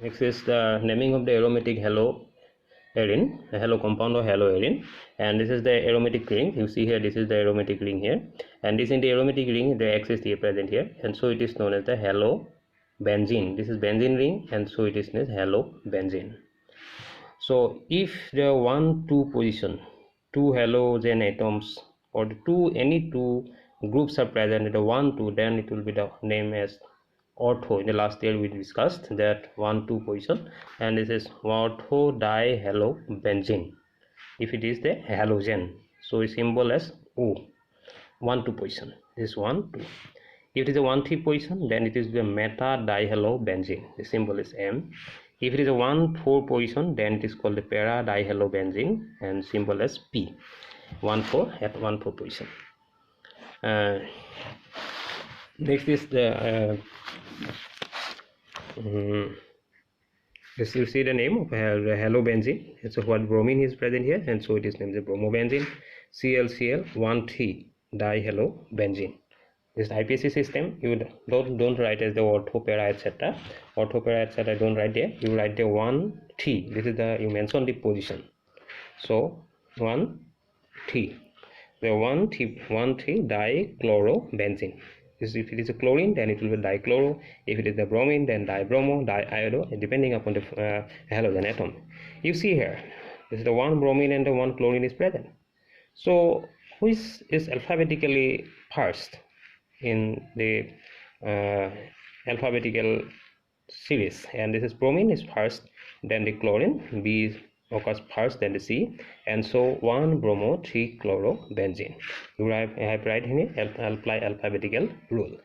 Next is the naming of the aromatic haloarine, a halo compound of haloarine, and this is the aromatic ring. You see here, this is the aromatic ring here, and this in the aromatic ring, the X is here present here, and so it is known as the halobenzene. This is benzene ring, and so it is known as halobenzene. So if there are 1,2 position, 2 halogen atoms or any two groups are present in the 1,2, then it will be the name as ortho. In the last year we discussed that 1,2 position, and this is ortho dihalobenzene. If it is the halogen, so its symbol as O. 1,2 position, this 1,2. If it is a 1,3 position, then it is the meta dihalobenzene. The symbol is M. If it is a 1,4 position, then it is called the para dihalobenzene, and symbol as P. 1,4 at 1,4 position. Next is the this you see the name of halobenzene. So what bromine is present here, and so it is named as bromobenzene. ClCl 1,3 dihalobenzene. This IPSC system, you don't write as the ortho, para, etc. Ortho, para, etc. don't write there. You write the 1,3. This is the, you mention the position. So 1,3. The 1,3 dichlorobenzene. If it is a chlorine, then it will be dichloro. If it is the bromine, then dibromo, diiodo, depending upon the halogen atom. You see here, this is the one bromine and the one chlorine is present. So which is alphabetically first in the alphabetical series? And this is bromine is first, then the chlorine, B occurs first, then the C, and so 1 bromo 3 chlorobenzene. You have right here, apply alphabetical rule.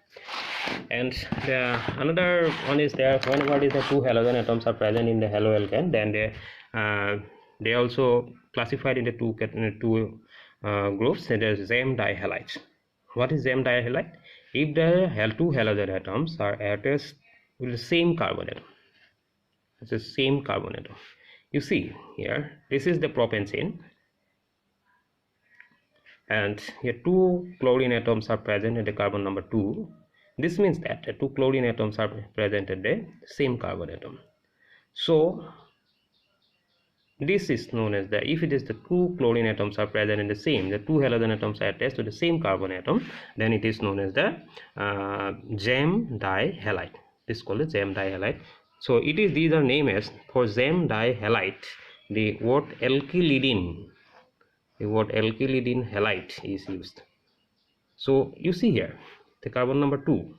And another one is there, whenever the two halogen atoms are present in the haloalkane, then they also classified into two groups. There is Chem dihalide. What is Chem dihalide? If the two halogen atoms are attached with the same carbon atom, it's the same carbon atom. You see here, this is the propensine, and here 2 chlorine atoms are present at the carbon number 2. This means that the 2 chlorine atoms are present at the same carbon atom. So this is known as the, if it is the 2 chlorine atoms are present in the same, the 2 halogen atoms are attached to the same carbon atom, then it is known as the Chem dihalide. This is called the Chem dihalide. So it is, these are named as, for Chem dihalide, the word alkylidine, halide is used. So you see here, the carbon number 2,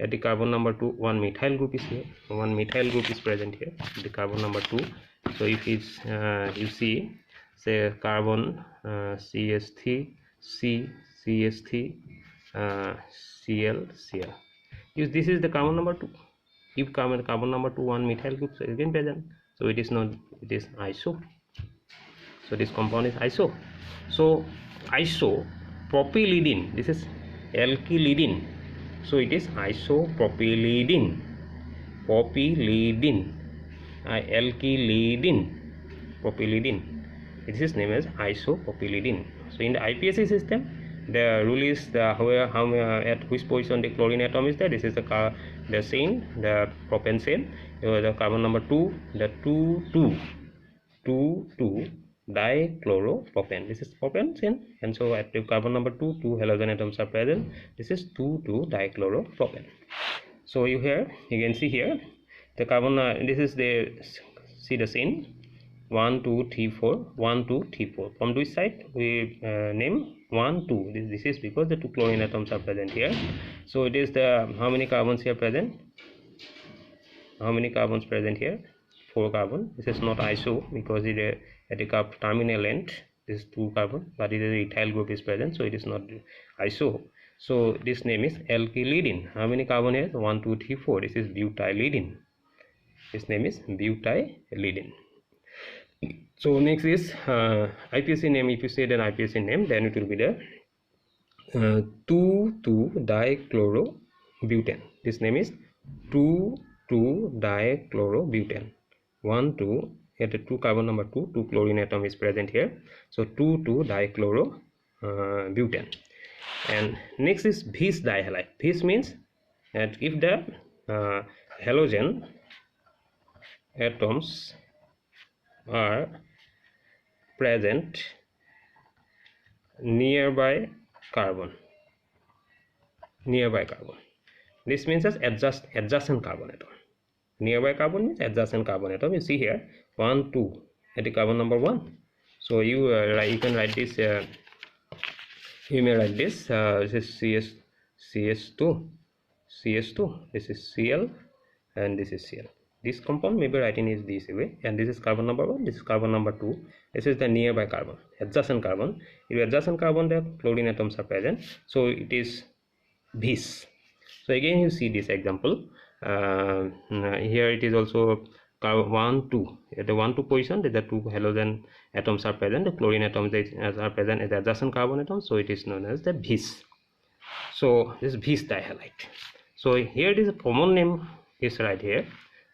at the carbon number 2, one methyl group is here, one methyl group is present here, the carbon number 2. So if it's you see, say carbon CH3, C, CH3, Cl, Cl. This is the carbon number 2. If carbon number 2, one methyl group is again present, so it is not, it is iso. So this compound is iso. So isopropylidine, this is alkylidine, so it is isopropylidine, propylidine, alkylidine, propylidine. This is named as isopropylidine. So in the IPSC system, the rule is the at which position the chlorine atom is there. This is the same, the propensine, the carbon number 2, the 2 dichloropropane. This is propensine, and so at the carbon number 2, 2 halogen atoms are present. This is 2 dichloropropane. So you can see here the carbon. This is the, see the scene, 1 2 3 4, 1 2 3 4. From this side we name 1 2. This is because the 2 chlorine atoms are present here. So it is the, how many carbons here present? How many carbons present here? 4 carbon. This is not iso because it at the terminal end, this is 2 carbon, but it is a ethyl group is present, so it is not iso. So this name is alkylidine. How many carbon here? 1 2 3 4. This is butylidine. This name is butylidine. So next is IPSC name. If you say an IPSC name, then it will be the 2,2-dichlorobutane. This name is 2,2-dichlorobutane. 1 2, at the 2 carbon number 2, 2 chlorine atom is present here. So 2,2-dichlorobutane. And next is bis dihalide. Bis means that if the halogen atoms are present nearby carbon. This means as adjacent carbon atom. Nearby carbon means adjacent carbon atom. You see here 1 2 at the carbon number 1. So you can write this, you may write this, this is CS2, this is Cl, and this is Cl. This compound may be writing is this way, and this is carbon number 1, this is carbon number 2, this is the nearby carbon, adjacent carbon. If adjacent carbon, the chlorine atoms are present, so it is this. So again you see this example, here it is also 1 2 at the 1 2 position, the 2 halogen atoms are present, the chlorine atoms are present as adjacent carbon atoms, so it is known as the bis. So this bis dihalide. So here it is a common name is right here.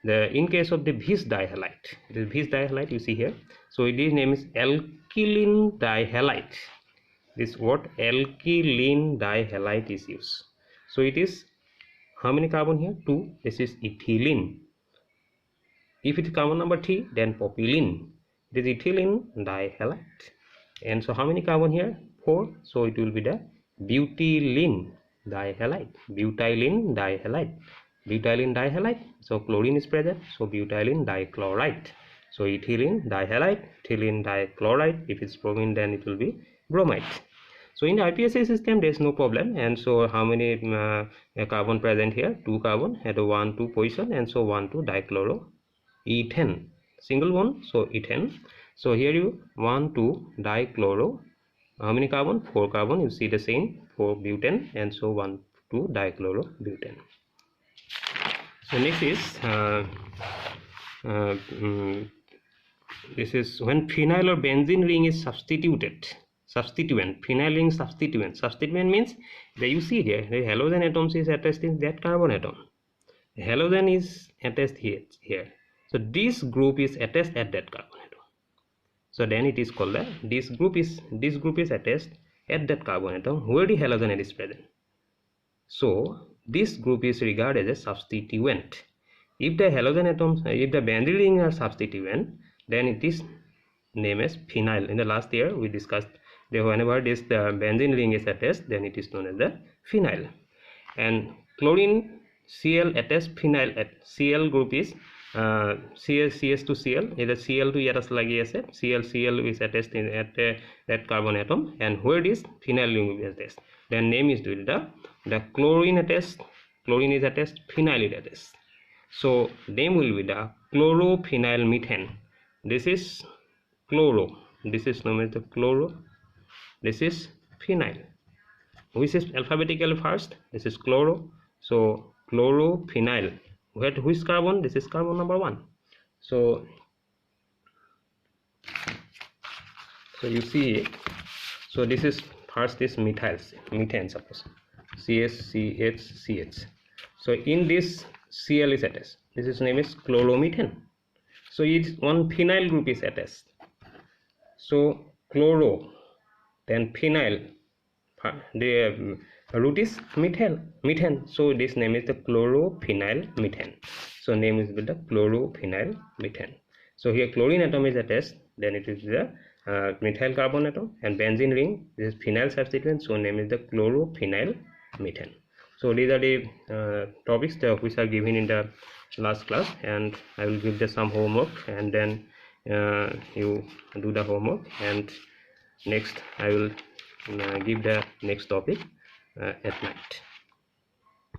In case of the bis dihalide, you see here, so this name is alkylene dihalide. This word alkylene dihalide is used. So it is how many carbon here? 2. This is ethylene. If it is carbon number 3, then propylene. It is ethylene dihalide. And so how many carbon here? 4. So it will be the butylene dihalide. So chlorine is present, so butylene dichloride. So ethylene dihalide, ethylene dichloride. If it's bromine, then it will be bromide. So in the IPSC system there is no problem. And so how many carbon present here? 2 carbon at a 1 2 position, and so 1 2 dichloroethane, single one, so ethane. So here you 1 2 dichloro, how many carbon? 4 carbon. You see the same, 4 butane, and so 1 2 dichlorobutane. So next is this is when phenyl or benzene ring is substituted. Phenyl ring substituent. Substituent means that you see here the halogen atoms is attached in that carbon atom. The halogen is attached here. So this group is attached at that carbon atom. So then it is called that this group is attached at that carbon atom where the halogen is present. So this group is regarded as a substituent. If the halogen atoms, if the benzene ring are substituent, then it is named as phenyl. In the last year we discussed that whenever the benzene ring is attached, then it is known as the phenyl. And chlorine Cl attached phenyl at Cl group is CS to Cl, either Cl to ইয়াত আছে লাগি আছে, Cl is attached in at that carbon atom, and where this phenyl ring is attached, then name is the chlorine attached, chlorine is attached, phenyl is attached. So name will be the chlorophenyl methane. This is chloro, this is known as the chloro, this is phenyl. Which is alphabetically first? This is chloro, so chlorophenyl. Which carbon? This is carbon number 1. So you see, so this is first is methane, suppose CH. So in this Cl is attached, this is name is chloromethane. So it's one phenyl group is attached, so chloro, then phenyl, the root is methane, so this name is the chlorophenyl methane. So name is with the chlorophenyl methane. So here chlorine atom is attached, then it is the methyl carbon atom, and benzene ring, this is phenyl substituent, so name is the chlorophenyl methane. So these are the topics which are given in the last class, and I will give the some homework, and then you do the homework, and next I will give the next topic at night.